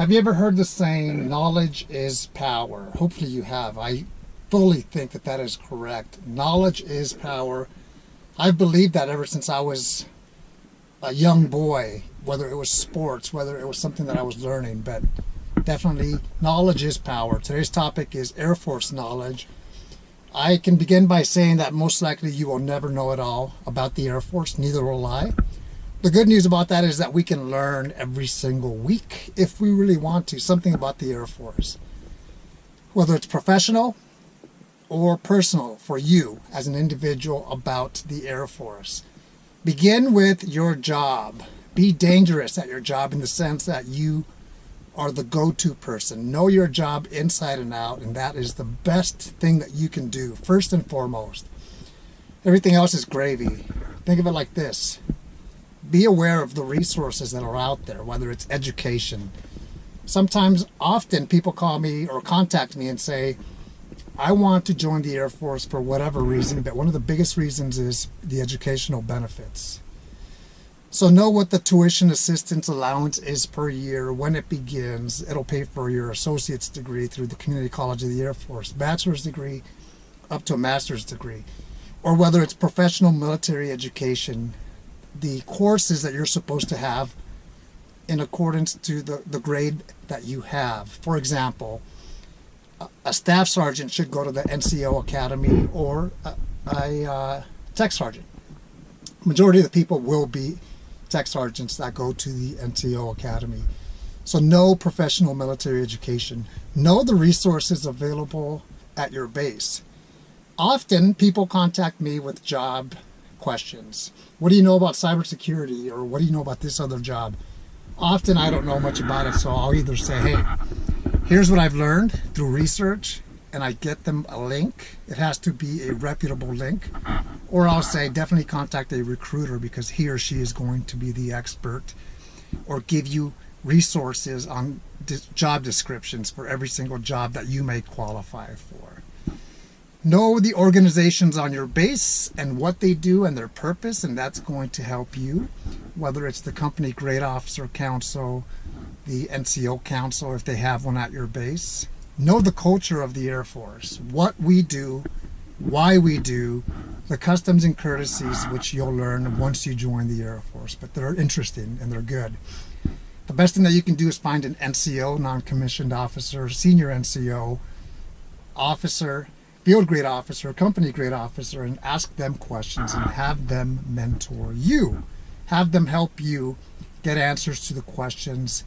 Have you ever heard the saying, knowledge is power? Hopefully you have. I fully think that that is correct. Knowledge is power. I've believed that ever since I was a young boy, whether it was sports, whether it was something that I was learning, but definitely knowledge is power. Today's topic is Air Force knowledge. I can begin by saying that most likely you will never know it all about the Air Force, neither will I. The good news about that is that we can learn every single week, if we really want to, something about the Air Force. Whether it's professional or personal for you as an individual about the Air Force. Begin with your job. Be dangerous at your job in the sense that you are the go-to person. Know your job inside and out, and that is the best thing that you can do, first and foremost. Everything else is gravy. Think of it like this. Be aware of the resources that are out there, whether it's education. Often people call me or contact me and say, I want to join the Air Force for whatever reason, but one of the biggest reasons is the educational benefits. So know what the tuition assistance allowance is per year, when it begins. It'll pay for your associate's degree through the Community College of the Air Force, bachelor's degree up to a master's degree, or whether it's professional military education, the courses that you're supposed to have in accordance to the grade that you have. For example, a staff sergeant should go to the NCO Academy or a tech sergeant. Majority of the people will be tech sergeants that go to the NCO Academy. So know professional military education. Know the resources available at your base. Often people contact me with job questions. What do you know about cybersecurity? Or what do you know about this other job? Often I don't know much about it, so I'll either say, hey, here's what I've learned through research, and I get them a link. It has to be a reputable link. Or I'll say, definitely contact a recruiter because he or she is going to be the expert, or give you resources on job descriptions for every single job that you may qualify for. Know the organizations on your base and what they do and their purpose, and that's going to help you, whether it's the Company Grade Officer Council, the NCO Council, if they have one at your base. Know the culture of the Air Force, what we do, why we do, the customs and courtesies, which you'll learn once you join the Air Force, but they're interesting and they're good. The best thing that you can do is find an NCO, non-commissioned officer, senior NCO, officer, field grade officer, company grade officer, and ask them questions and have them mentor you. Have them help you get answers to the questions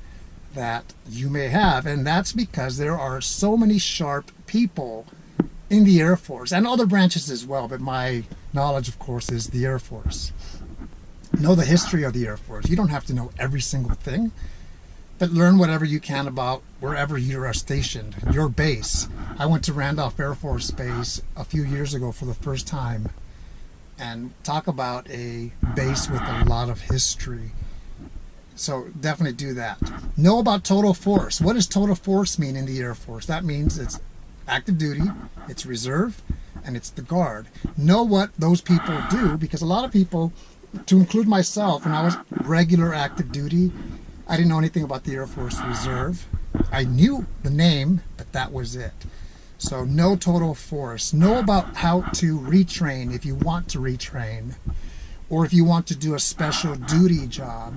that you may have. And that's because there are so many sharp people in the Air Force and other branches as well, but my knowledge, of course, is the Air Force. Know the history of the Air Force. You don't have to know every single thing, but learn whatever you can about wherever you are stationed, your base. I went to Randolph Air Force Base a few years ago for the first time, and talk about a base with a lot of history. So definitely do that. Know about total force. What does total force mean in the Air Force? That means it's active duty, it's reserve, and it's the guard. Know what those people do, because a lot of people, to include myself, when I was regular active duty, I didn't know anything about the Air Force Reserve. I knew the name, but that was it. So know total force. Know about how to retrain if you want to retrain, or if you want to do a special duty job,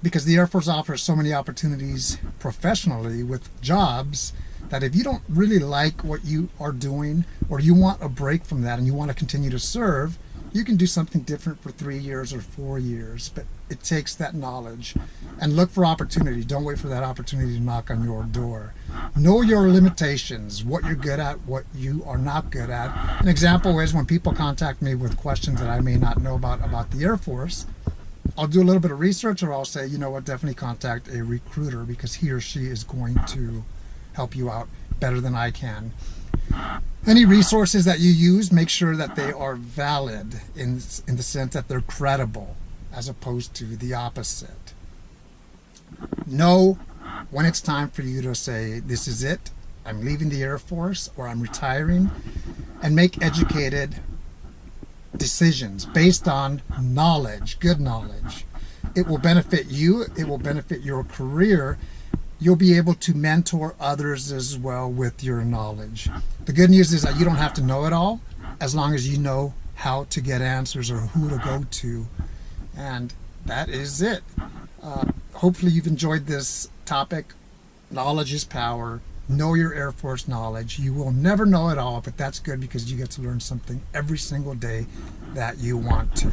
because the Air Force offers so many opportunities professionally with jobs that if you don't really like what you are doing, or you want a break from that and you want to continue to serve, you can do something different for 3 years or 4 years, but it takes that knowledge. And look for opportunity. Don't wait for that opportunity to knock on your door. Know your limitations, what you're good at, what you are not good at. An example is when people contact me with questions that I may not know about the Air Force, I'll do a little bit of research, or I'll say, you know what, definitely contact a recruiter because he or she is going to help you out better than I can. Any resources that you use, make sure that they are valid in the sense that they're credible, as opposed to the opposite. Know when it's time for you to say, this is it, I'm leaving the Air Force, or I'm retiring, and make educated decisions based on knowledge, good knowledge. It will benefit you, it will benefit your career, you'll be able to mentor others as well with your knowledge. The good news is that you don't have to know it all, as long as you know how to get answers or who to go to. And that is it. Hopefully you've enjoyed this topic. Knowledge is power. Know your Air Force knowledge. You will never know it all, but that's good because you get to learn something every single day that you want to.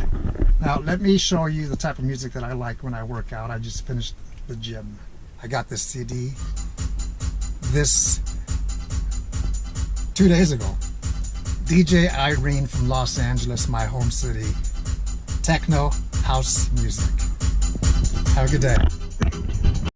Now, let me show you the type of music that I like when I work out. I just finished the gym. I got this CD 2 days ago. DJ Irene from Los Angeles, my home city. Techno house music. Have a good day.